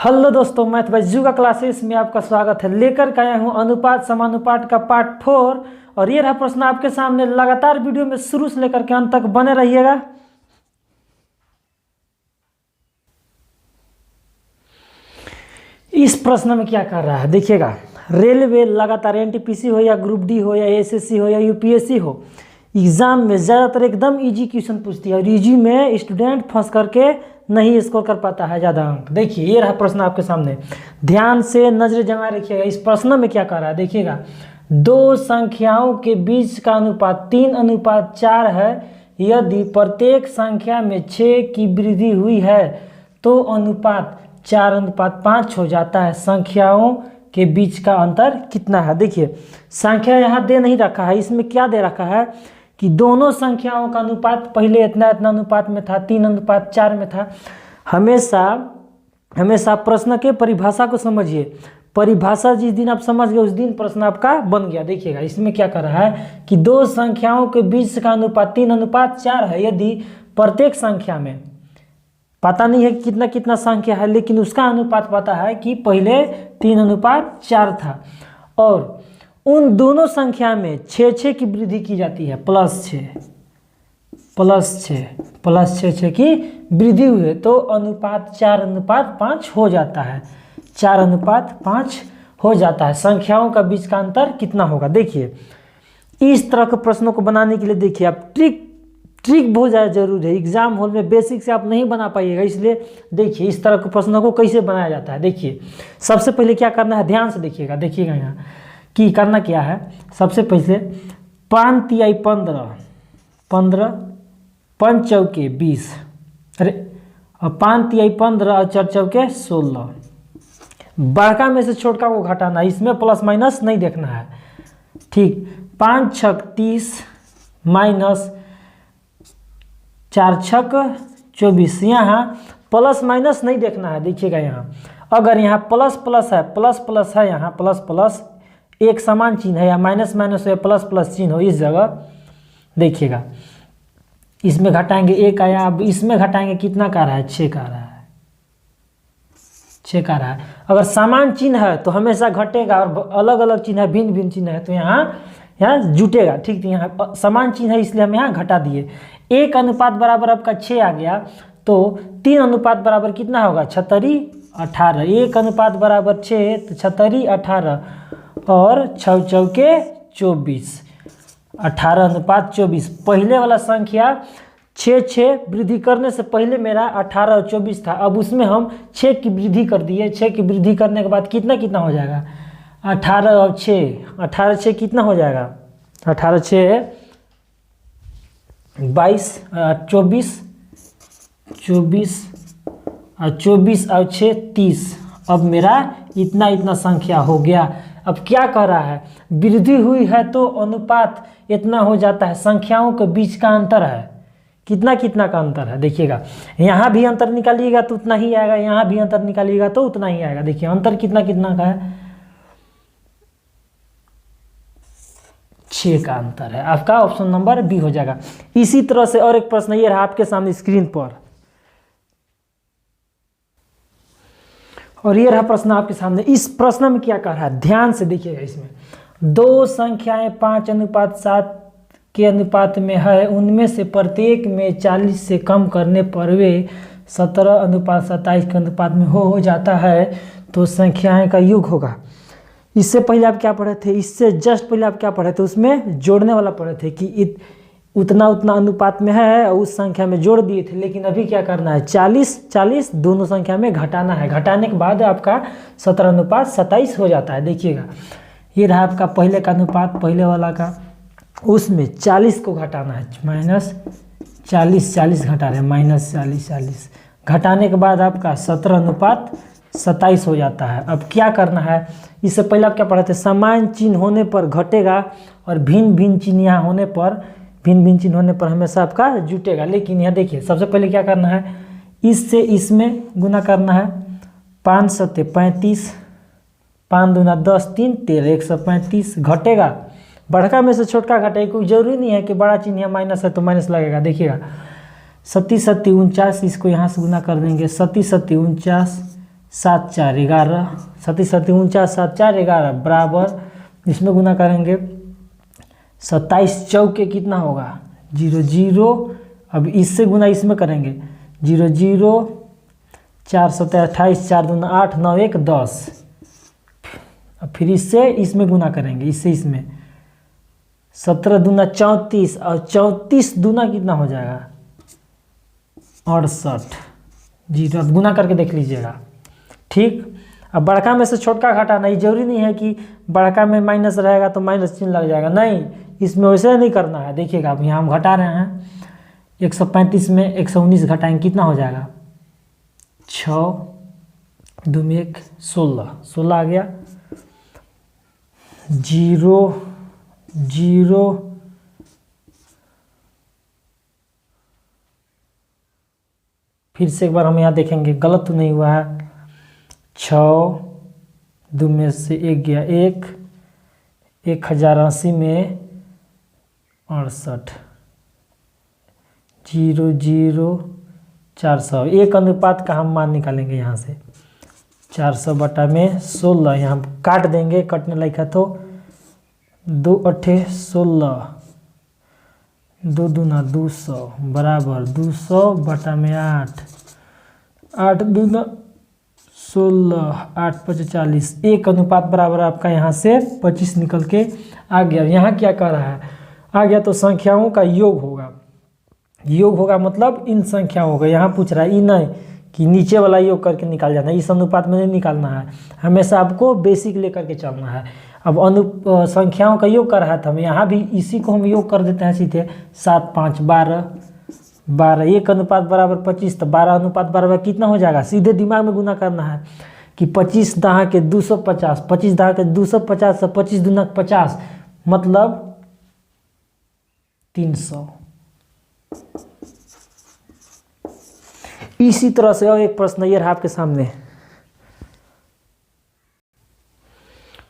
Hello दोस्तों, math bye जूगा classes में आपका स्वागत है। लेकर के आया हूँ अनुपात समानुपात का पार्ट 4 और ये रहा प्रश्न आपके सामने। लगातार वीडियो में शुरू से लेकर के अंत तक बने रहिएगा। इस प्रश्न में क्या कर रहा है देखिएगा। रेलवे लगातार एनटीपीसी हो या ग्रुप डी हो या एसएससी हो या यूपीएससी हो, एग्जाम में ज़्यादातर एकदम इजी क्वेश्चन पूछती है और इजी में स्टूडेंट फंस करके नहीं स्कोर कर पाता है ज़्यादा अंक। देखिए ये रहा प्रश्न आपके सामने, ध्यान से नजरें जमाए रखिएगा। इस प्रश्न में क्या कर रहा है देखिएगा। दो संख्याओं के बीच का अनुपात 3:4 है। यदि प्रत्येक संख्या में 6 की वृद्धि हुई है तो अनुपात 4:5 हो जाता है। संख्याओं के बीच का अंतर कितना है। देखिए संख्या यहाँ दे नहीं रखा है, इसमें क्या दे रखा है कि दोनों संख्याओं का अनुपात पहले इतना अनुपात में था, 3:4 में था। हमेशा प्रश्न के परिभाषा को समझिए। परिभाषा जिस दिन आप समझ गए उस दिन प्रश्न आपका बन गया। देखिएगा इसमें क्या कर रहा है कि दो संख्याओं के बीच का अनुपात 3:4 है। यदि प्रत्येक संख्या में पता नहीं है कि कितना कितना संख्या है, लेकिन उसका अनुपात पता है कि पहले 3:4 था और उन दोनों संख्या में 6 की वृद्धि की जाती है, +6 की वृद्धि हुई तो अनुपात 4:5 हो जाता है। 4:5 हो जाता है। संख्याओं का बीच का अंतर कितना होगा। देखिए इस तरह के प्रश्नों को बनाने के लिए देखिए आप ट्रिक बहुत ज़्यादा जरूरी है। एग्जाम हॉल में बेसिक से आप नहीं बना पाइएगा, इसलिए देखिए इस तरह के प्रश्नों को कैसे बनाया जाता है। देखिए सबसे पहले क्या करना है, ध्यान से देखिएगा यहाँ कि करना क्या है। सबसे पहले 5×3 = 15, 5 चौके 20, अरे 5×3 = 15 और 4 चौके 16। बड़का में से छोटका को घटाना, इसमें प्लस माइनस नहीं देखना है, ठीक। 5 छक 30 माइनस 4 छक 24, यहाँ प्लस माइनस नहीं देखना है। देखिएगा यहाँ अगर यहाँ प्लस प्लस है, यहाँ प्लस एक समान चिन्ह है या माइनस माइनस हो या प्लस प्लस चिन्ह हो, इस जगह देखिएगा इसमें घटाएंगे 1 आया। अब इसमें घटाएंगे कितना का रहा है, 6 का रहा है, 6 का रहा है। अगर समान चिन्ह है तो हमेशा घटेगा और अलग अलग चिन्ह है, भिन्न भिन्न चिन्ह है तो यहाँ जुटेगा, ठीक। तो यहाँ समान चिन्ह है इसलिए हम यहाँ घटा दिए। 1 अनुपात बराबर आपका 6 आ गया तो 3 अनुपात बराबर कितना होगा, 18। 1 अनुपात बराबर 6 तो 18 और 6 चौके 24, 18:24। पहले वाला संख्या 6 वृद्धि करने से पहले मेरा 18 और 24 था। अब उसमें हम 6 की वृद्धि कर दिए। 6 की वृद्धि करने के बाद कितना हो जाएगा, 18 और 6 कितना हो जाएगा, 18 6 22, 24 और 24 और 6 30। अब मेरा इतना संख्या हो गया। अब क्या कर रहा है, वृद्धि हुई है तो अनुपात इतना हो जाता है। संख्याओं के बीच का अंतर है, कितना का अंतर है। देखिएगा यहाँ भी अंतर निकालिएगा तो उतना ही आएगा, यहाँ भी अंतर निकालिएगा तो उतना ही आएगा। देखिए अंतर कितना का है, 6 का अंतर है। आपका ऑप्शन नंबर बी हो जाएगा। इसी तरह से और एक प्रश्न ये रहा आपके सामने स्क्रीन पर, और ये रहा प्रश्न आपके सामने। इस प्रश्न में क्या कर रहा है, ध्यान से देखिएगा। इसमें दो संख्याएं 5:7 के अनुपात में है। उनमें से प्रत्येक में 40 से कम करने पर वे 17:27 के अनुपात में हो जाता है तो संख्याएं का योग होगा। इससे पहले आप क्या पढ़े थे, इससे जस्ट पहले आप क्या पढ़े थे, उसमें जोड़ने वाला पढ़े थे कि उतना अनुपात में है और उस संख्या में जोड़ दिए थे। लेकिन अभी क्या करना है, 40 दोनों संख्या में घटाना है। घटाने के बाद आपका 17:27 हो जाता है। देखिएगा ये रहा आपका पहले का अनुपात, पहले वाला का, उसमें 40 को घटाना है, -40 घटा रहे हैं, -40 घटाने के बाद आपका 17:27 हो जाता है। अब क्या करना है, इससे पहले आप क्या पढ़े थे, समान चिन्ह होने पर घटेगा और भिन्न भिन्न चिन्ह यहाँ होने पर हमेशा आपका जुटेगा। लेकिन यहाँ देखिए सबसे पहले क्या करना है, इससे इसमें गुना करना है। 5 7 35, 5 दूना 10, 3 13, 135 घटेगा। बड़का में से छोटका घटेगा, कोई जरूरी नहीं है कि बड़ा चिन्ह यहाँ माइनस है तो माइनस लगेगा। देखिएगा 37 49, इसको यहाँ से गुना कर देंगे, 37 49 7 4 11, 37 37 49, 7 4 11 बराबर, इसमें गुना करेंगे 27 चौके कितना होगा 0 0। अब इससे गुना इसमें करेंगे 0 0, 4 7 28, 4 दूना 8, 9 1 10। अब फिर इससे इसमें गुना करेंगे, इससे इसमें 17 दूना 34, और 34 दूना कितना हो जाएगा 68। 0 अब गुना करके देख लीजिएगा। ठीक, अब बड़का में से छोटका घटाना, ये जरूरी नहीं है कि बड़का में माइनस रहेगा तो माइनस चिन्ह लग जाएगा, नहीं, इसमें वैसे नहीं करना है। देखिएगा अब यहाँ हम घटा रहे हैं, 135 में 119 घटाएंगे कितना हो जाएगा 6 2 में 1 16, 16 आ गया। 0 0 फिर से एक बार हम यहाँ देखेंगे गलत तो नहीं हुआ है। 6 2 में से 1 गया 1, 1080 में 68, 0 0 400। एक अनुपात का हम मान निकालेंगे यहाँ से 400 बटा में 16, यहाँ काट देंगे, कटने लायक है तो 2 8 16, 2 दूना 200 बराबर 200 बटा में 8, 8 दूना 16, 8 5 40। एक अनुपात बराबर आपका यहाँ से 25 निकल के आ गया। यहाँ क्या कह रहा है, आ गया तो संख्याओं का योग होगा। योग होगा मतलब इन संख्याओं का, यहाँ पूछ रहा है, इन नहीं कि नीचे वाला योग करके निकाल जाना है, इस अनुपात में नहीं निकालना है, हमेशा आपको बेसिक लेकर के चलना है। अब संख्याओं का योग कर रहा था, हम यहाँ भी इसी को हम योग कर देते हैं सीधे, 7 5 12 12, एक अनुपात बराबर 25, तो 12 अनुपात बराबर कितना हो जाएगा, सीधे दिमाग में गुना करना है कि 25 दहा के 250, 25 दहा के 250 से 25 दूना 50 मतलब 300। इसी तरह से और एक प्रश्न ये रहा आपके सामने,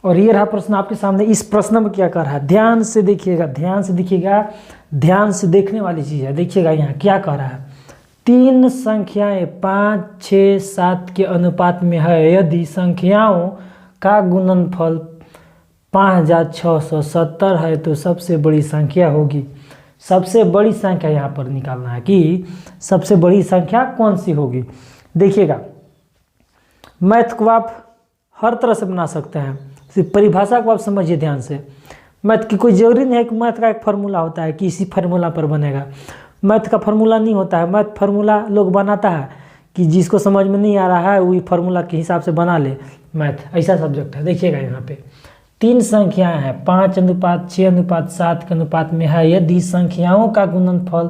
और ये रहा प्रश्न आपके सामने। इस प्रश्न में क्या कर रहा है, ध्यान से देखिएगा, ध्यान से देखिएगा, ध्यान से देखने वाली चीज है। देखिएगा यहाँ क्या कह रहा है, 3 संख्याएं 5 6 7 के अनुपात में है, यदि संख्याओं का गुणनफल 5670 है तो सबसे बड़ी संख्या होगी। सबसे बड़ी संख्या यहाँ पर निकालना है कि सबसे बड़ी संख्या कौन सी होगी। देखिएगा मैथ को आप हर तरह से बना सकते हैं, सिर्फ परिभाषा को आप समझिए ध्यान से। मैथ की कोई ज़रूरी नहीं है कि मैथ का एक फार्मूला होता है कि इसी फार्मूला पर बनेगा। मैथ का फार्मूला नहीं होता है, मैथ फार्मूला लोग बनाता है कि जिसको समझ में नहीं आ रहा है वही फार्मूला के हिसाब से बना ले। मैथ ऐसा सब्जेक्ट है। देखिएगा यहाँ पे 3 संख्याएं हैं, 5 अनुपात 6 अनुपात 7 के अनुपात में है, यदि संख्याओं का गुणनफल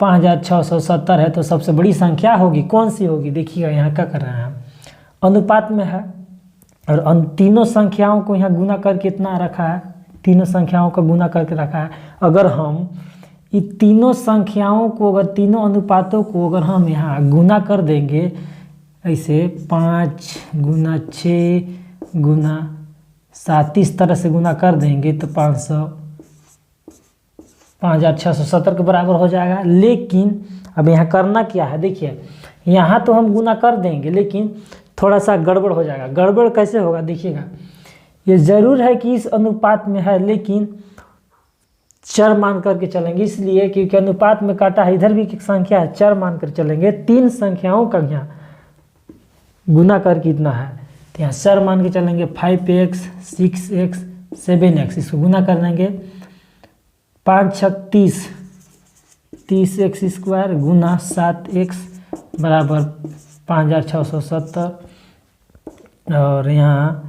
5670 है तो सबसे बड़ी संख्या होगी। कौन सी होगी, देखिएगा यहाँ क्या कर रहे हैं, अनुपात में है और तीनों संख्याओं को यहाँ गुना करके इतना रखा है, तीनों संख्याओं का गुना करके रखा है। अगर हम ये तीनों संख्याओं को, अगर तीनों अनुपातों को अगर हम यहाँ गुना कर देंगे ऐसे 5 गुना 6 गुना 7 इस तरह से गुना कर देंगे तो 5670 के बराबर हो जाएगा। लेकिन अब यहाँ करना क्या है, देखिए यहाँ तो हम गुना कर देंगे लेकिन थोड़ा सा गड़बड़ हो जाएगा। गड़बड़ कैसे होगा, देखिएगा ये ज़रूर है कि इस अनुपात में है लेकिन चर मान करके चलेंगे, इसलिए क्योंकि अनुपात में काटा है, इधर भी एक संख्या है, चर मान कर चलेंगे। 3 संख्याओं का यहाँ गुना करके इतना है तो यहाँ चर मान के चलेंगे। 5x 6x 7x इसको गुना कर देंगे। 5 6 30 30x स्क्वायर गुना 7x बराबर 5670 और यहाँ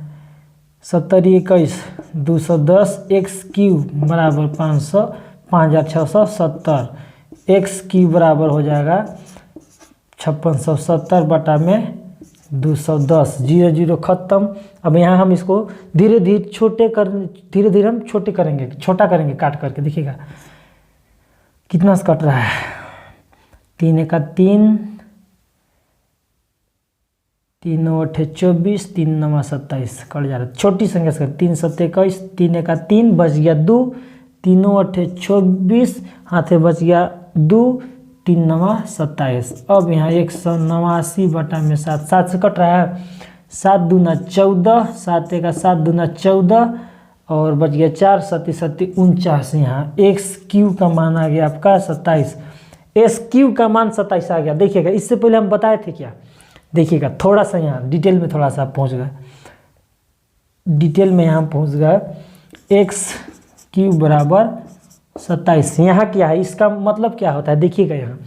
70 21 210 x क्यूब बराबर 500 5670 x क्यूब बराबर हो जाएगा 5670 बटा में 210। 0 0 खत्म। अब यहाँ हम इसको धीरे धीरे हम छोटा करेंगे काट करके। देखिएगा कितना से कट रहा है, 3 1 3 3 8 24 3 9 27 कट जा रहा है। छोटी संख्या से 3 7 21 3 1 3 बच गया 2, 3 8 24 हाथे बच गया 2, 3 नवा 27। अब यहाँ 189/7, 7 से कट रहा है, 7 दूना 14, 7 एक 7 दूना 14 और बच गया 4, 7 7 49। यहाँ एक्स क्यू का मान आ गया आपका 27, एस क्यू का मान 27 आ गया। देखिएगा इससे पहले हम बताए थे क्या, देखिएगा थोड़ा सा यहाँ डिटेल में थोड़ा सा पहुँच गए, डिटेल में यहाँ पहुँच गए। एक्स क्यू बराबर 27, यहाँ क्या है, इसका मतलब क्या होता है देखिएगा, यहाँ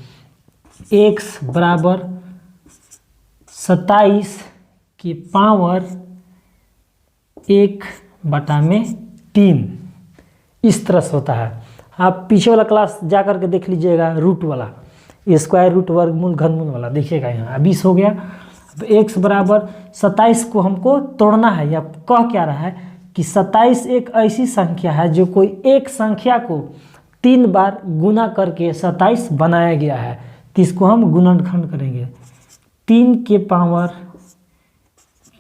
एक्स बराबर 27 की पावर 1/3 इस तरह से होता है। आप पीछे वाला क्लास जा कर के देख लीजिएगा, रूट वाला, स्क्वायर रूट, वर्गमूल, घनमूल वाला, देखिएगा यहाँ 20 हो गया। अब एक्स बराबर 27 को हमको तोड़ना है, या कह क्या रहा है कि 27 एक ऐसी संख्या है जो कोई एक संख्या को 3 बार गुना करके 27 बनाया गया है, तो इसको हम गुणनखंड करेंगे। 3 के पावर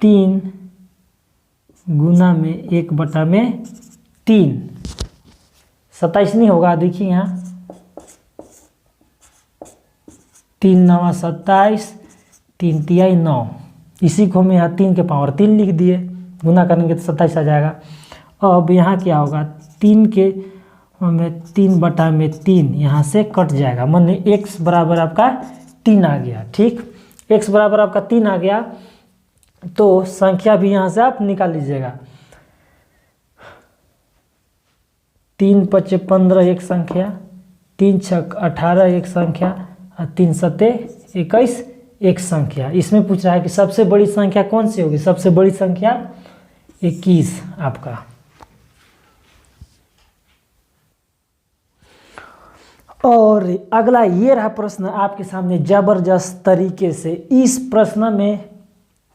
3 गुना में 1/3, 27 नहीं होगा, देखिए यहाँ 3 नवा 27, 3 तिहाई 9, इसी को हम यहाँ 3 के पावर 3 लिख दिए, गुना करेंगे तो 27 आ जाएगा। अब यहाँ क्या होगा, 3 के हमें 3/3 यहाँ से कट जाएगा, माने x बराबर आपका 3 आ गया। ठीक, x बराबर आपका 3 आ गया, तो संख्या भी यहाँ से आप निकाल लीजिएगा। 3 5 15 एक संख्या, 3 6 18 एक संख्या और 3 7 21 एक संख्या। इसमें पूछ रहा है कि सबसे बड़ी संख्या कौन सी होगी, सबसे बड़ी संख्या 21 आपका। और अगला ये रहा प्रश्न आपके सामने जबरदस्त तरीके से। इस प्रश्न में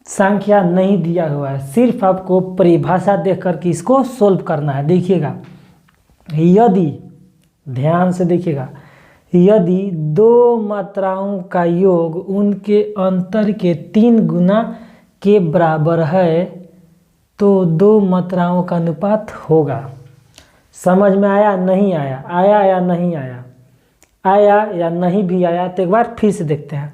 संख्या नहीं दिया हुआ है, सिर्फ आपको परिभाषा देख करके इसको सोल्व करना है। देखिएगा, यदि ध्यान से देखिएगा, यदि 2 मात्राओं का योग उनके अंतर के 3 गुना के बराबर है तो 2 मात्राओं का अनुपात होगा। समझ में आया नहीं आया, आया या नहीं आया, आया या नहीं भी आया, तो एक बार फिर से देखते हैं।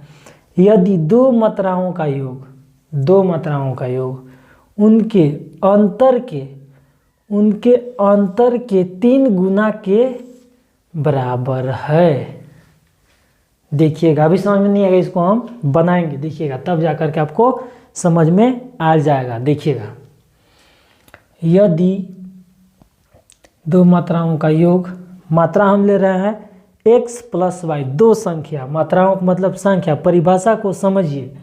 यदि 2 मात्राओं का योग, 2 मात्राओं का योग उनके अंतर के 3 गुना के बराबर है। देखिएगा, अभी समझ में नहीं आएगा, इसको हम बनाएंगे, देखिएगा तब जाकर के आपको समझ में आ जाएगा। देखिएगा, यदि 2 मात्राओं का योग, मात्रा हम ले रहे हैं x + y, 2 संख्या, मात्राओं का मतलब संख्या, परिभाषा को समझिए।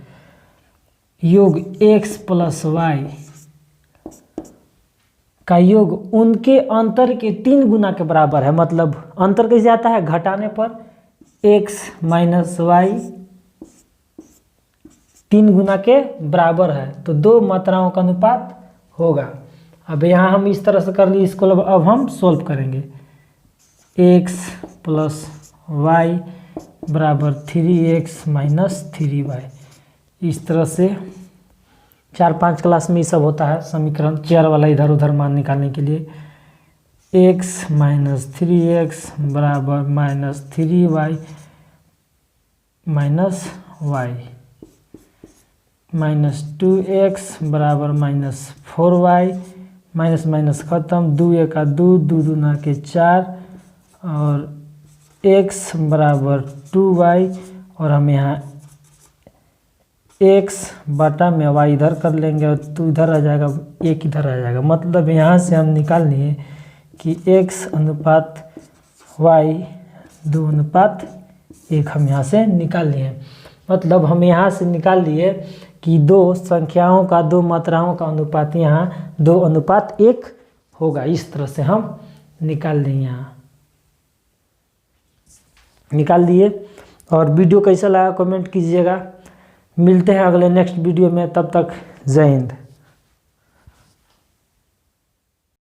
योग x + y का योग उनके अंतर के 3 गुना के बराबर है। मतलब अंतर कैसे आता है, घटाने पर, x - y 3 गुना के बराबर है, तो 2 मात्राओं का अनुपात होगा। अब यहाँ हम इस तरह से कर लिए, इसको अब हम सोल्व करेंगे। x + y बराबर 3x - 3y, इस तरह से 4-5 क्लास में ये सब होता है समीकरण, चेयर वाला इधर उधर मान निकालने के लिए। x - 3x बराबर -3y - y, -2x बराबर -4y, माइनस माइनस खत्म, 2 1 2, 2 दूना के 4 और x बराबर 2y, और हम यहाँ x बटा में y इधर कर लेंगे और 2 इधर आ जाएगा, 1 इधर आ जाएगा। मतलब यहाँ से हम निकाल लिए कि x अनुपात y 2:1 हम यहाँ से निकाल लिए। मतलब हम यहाँ से निकाल लिए कि 2 संख्याओं का, 2 मात्राओं का अनुपात यहाँ 2:1 होगा। इस तरह से हम निकाल दें, यहाँ निकाल दिए। और वीडियो कैसा लगा कमेंट कीजिएगा। मिलते हैं अगले नेक्स्ट वीडियो में, तब तक जय हिंद।